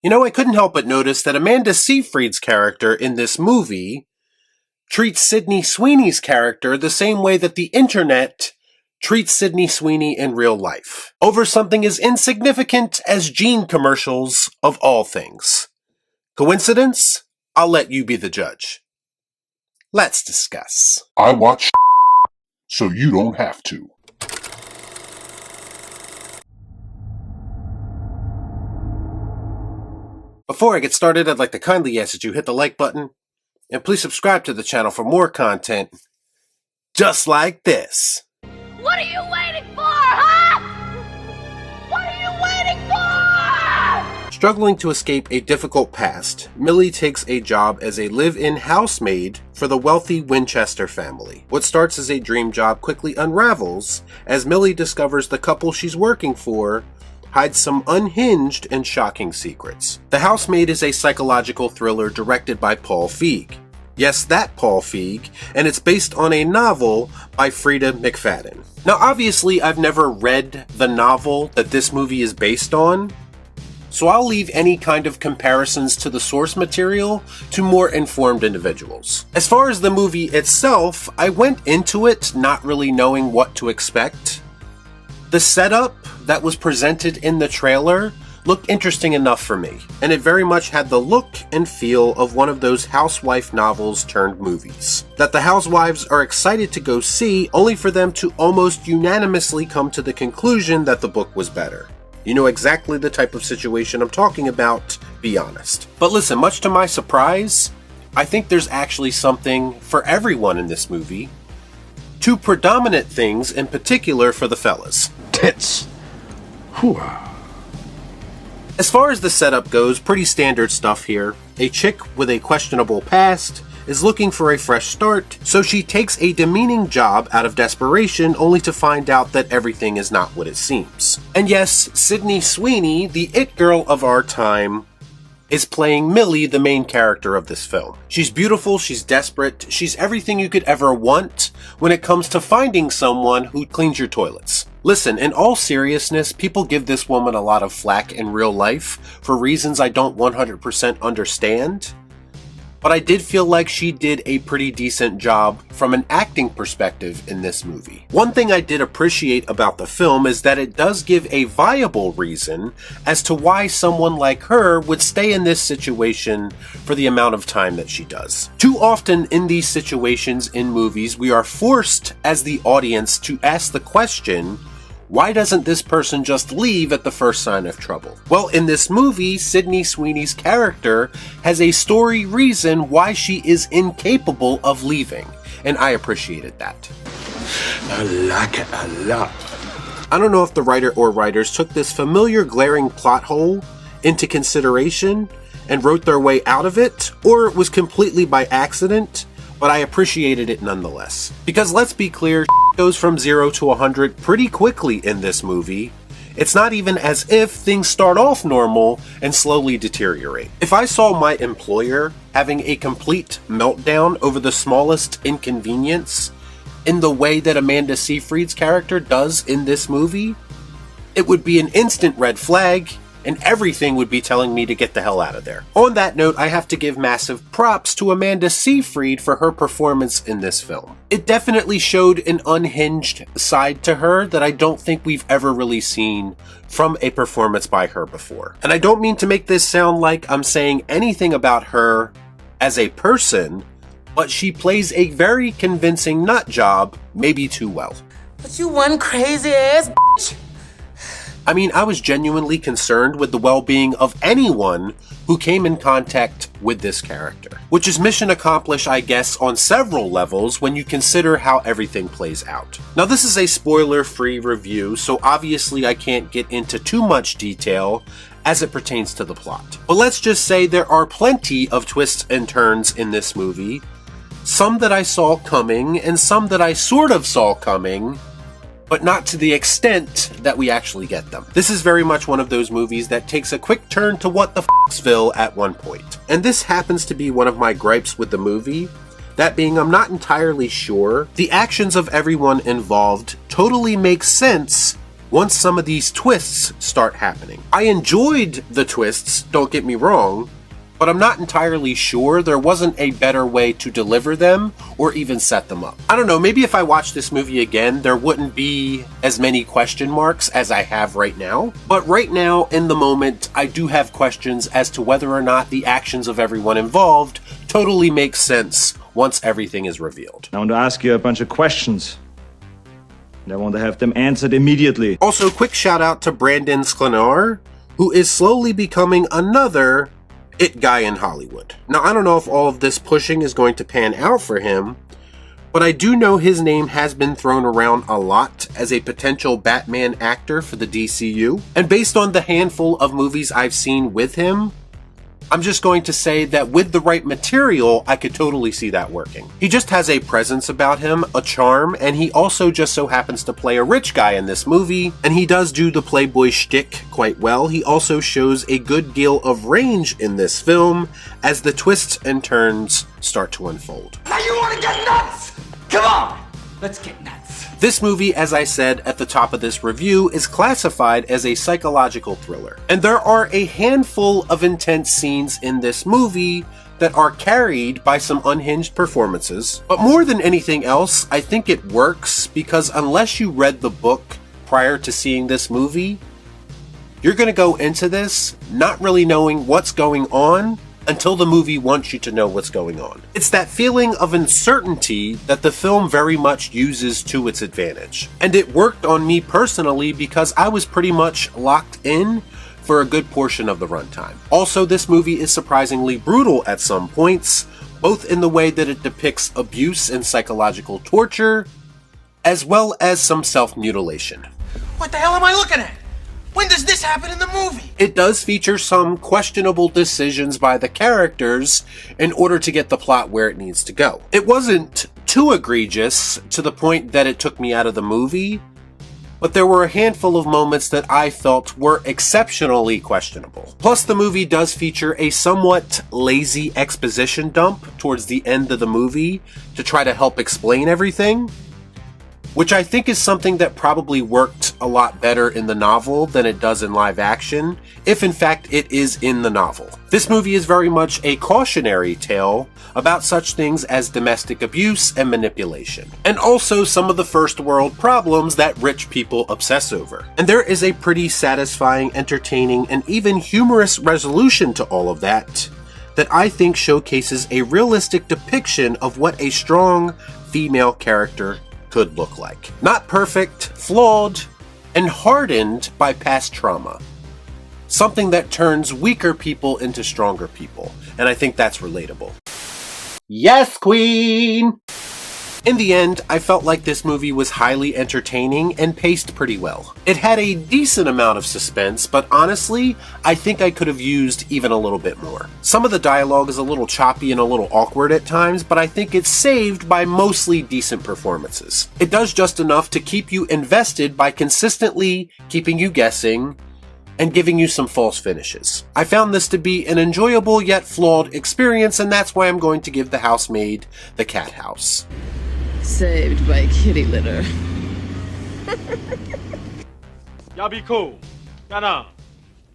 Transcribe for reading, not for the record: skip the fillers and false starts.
You know, I couldn't help but notice that Amanda Seyfried's character in this movie treats Sydney Sweeney's character the same way that the internet treats Sydney Sweeney in real life, over something as insignificant as jean commercials of all things. Coincidence? I'll let you be the judge. Let's discuss. I watch so you don't have to. Before I get started, I'd like to kindly ask that you hit the like button, and please subscribe to the channel for more content just like this. What are you waiting for, huh? What are you waiting for? Struggling to escape a difficult past, Millie takes a job as a live-in housemaid for the wealthy Winchester family. What starts as a dream job quickly unravels as Millie discovers the couple she's working for hides some unhinged and shocking secrets. The Housemaid is a psychological thriller directed by Paul Feig. Yes, that Paul Feig, and it's based on a novel by Freida McFadden. Now, obviously, I've never read the novel that this movie is based on, so I'll leave any kind of comparisons to the source material to more informed individuals. As far as the movie itself, I went into it not really knowing what to expect. The setup that was presented in the trailer looked interesting enough for me, and it very much had the look and feel of one of those housewife novels turned movies that the housewives are excited to go see, only for them to almost unanimously come to the conclusion that the book was better. You know exactly the type of situation I'm talking about, be honest. But listen, much to my surprise, I think there's actually something for everyone in this movie. Two predominant things in particular for the fellas. Tits. Whew. As far as the setup goes, pretty standard stuff here. A chick with a questionable past is looking for a fresh start, so she takes a demeaning job out of desperation only to find out that everything is not what it seems. And yes, Sydney Sweeney, the it girl of our time, is playing Millie, the main character of this film. She's beautiful, she's desperate, she's everything you could ever want when it comes to finding someone who cleans your toilets. Listen, in all seriousness, people give this woman a lot of flack in real life for reasons I don't 100% understand, but I did feel like she did a pretty decent job from an acting perspective in this movie. One thing I did appreciate about the film is that it does give a viable reason as to why someone like her would stay in this situation for the amount of time that she does. Too often in these situations in movies, we are forced as the audience to ask the question, why doesn't this person just leave at the first sign of trouble? Well, in this movie, Sydney Sweeney's character has a story reason why she is incapable of leaving, and I appreciated that. I like it a lot. I don't know if the writer or writers took this familiar glaring plot hole into consideration and wrote their way out of it, or it was completely by accident, but I appreciated it nonetheless. Because let's be clear, goes from 0 to 100 pretty quickly in this movie. It's not even as if things start off normal and slowly deteriorate. If I saw my employer having a complete meltdown over the smallest inconvenience in the way that Amanda Seyfried's character does in this movie, it would be an instant red flag, and everything would be telling me to get the hell out of there. On that note, I have to give massive props to Amanda Seyfried for her performance in this film. It definitely showed an unhinged side to her that I don't think we've ever really seen from a performance by her before. And I don't mean to make this sound like I'm saying anything about her as a person, but she plays a very convincing nut job, maybe too well. But you one crazy ass bitch. I mean, I was genuinely concerned with the well-being of anyone who came in contact with this character. Which is mission accomplished, I guess, on several levels when you consider how everything plays out. Now, this is a spoiler-free review, so obviously I can't get into too much detail as it pertains to the plot. But let's just say there are plenty of twists and turns in this movie. Some that I saw coming, and some that I sort of saw coming, but not to the extent that we actually get them. This is very much one of those movies that takes a quick turn to what the f***ville at one point. And this happens to be one of my gripes with the movie. That being, I'm not entirely sure the actions of everyone involved totally make sense once some of these twists start happening. I enjoyed the twists, don't get me wrong, but I'm not entirely sure there wasn't a better way to deliver them or even set them up. I don't know, maybe if I watched this movie again, there wouldn't be as many question marks as I have right now. But right now, in the moment, I do have questions as to whether or not the actions of everyone involved totally make sense once everything is revealed. I want to ask you a bunch of questions, and I want to have them answered immediately. Also, quick shout out to Brandon Sklenar, who is slowly becoming another it guy in Hollywood. Now, I don't know if all of this pushing is going to pan out for him, but I do know his name has been thrown around a lot as a potential Batman actor for the DCU. And based on the handful of movies I've seen with him, I'm just going to say that with the right material, I could totally see that working. He just has a presence about him, a charm, and he also just so happens to play a rich guy in this movie, and he does do the playboy shtick quite well. He also shows a good deal of range in this film as the twists and turns start to unfold. Now you want to get nuts? Come on, let's get nuts. This movie, as I said at the top of this review, is classified as a psychological thriller. And there are a handful of intense scenes in this movie that are carried by some unhinged performances. But more than anything else, I think it works because unless you read the book prior to seeing this movie, you're going to go into this not really knowing what's going on until the movie wants you to know what's going on. It's that feeling of uncertainty that the film very much uses to its advantage. And it worked on me personally because I was pretty much locked in for a good portion of the runtime. Also, this movie is surprisingly brutal at some points, both in the way that it depicts abuse and psychological torture, as well as some self-mutilation. What the hell am I looking at? When does this happen in the movie? It does feature some questionable decisions by the characters in order to get the plot where it needs to go. It wasn't too egregious to the point that it took me out of the movie, but there were a handful of moments that I felt were exceptionally questionable. Plus, the movie does feature a somewhat lazy exposition dump towards the end of the movie to try to help explain everything, which I think is something that probably worked a lot better in the novel than it does in live action, if in fact it is in the novel. This movie is very much a cautionary tale about such things as domestic abuse and manipulation, and also some of the first world problems that rich people obsess over. And there is a pretty satisfying, entertaining, and even humorous resolution to all of that I think showcases a realistic depiction of what a strong female character could look like. Not perfect, flawed, and hardened by past trauma. Something that turns weaker people into stronger people. And I think that's relatable. Yes, Queen! In the end, I felt like this movie was highly entertaining and paced pretty well. It had a decent amount of suspense, but honestly, I think I could have used even a little bit more. Some of the dialogue is a little choppy and a little awkward at times, but I think it's saved by mostly decent performances. It does just enough to keep you invested by consistently keeping you guessing and giving you some false finishes. I found this to be an enjoyable yet flawed experience, and that's why I'm going to give The Housemaid the Cathouse. Saved by kitty litter. Y'all be cool. Shut up.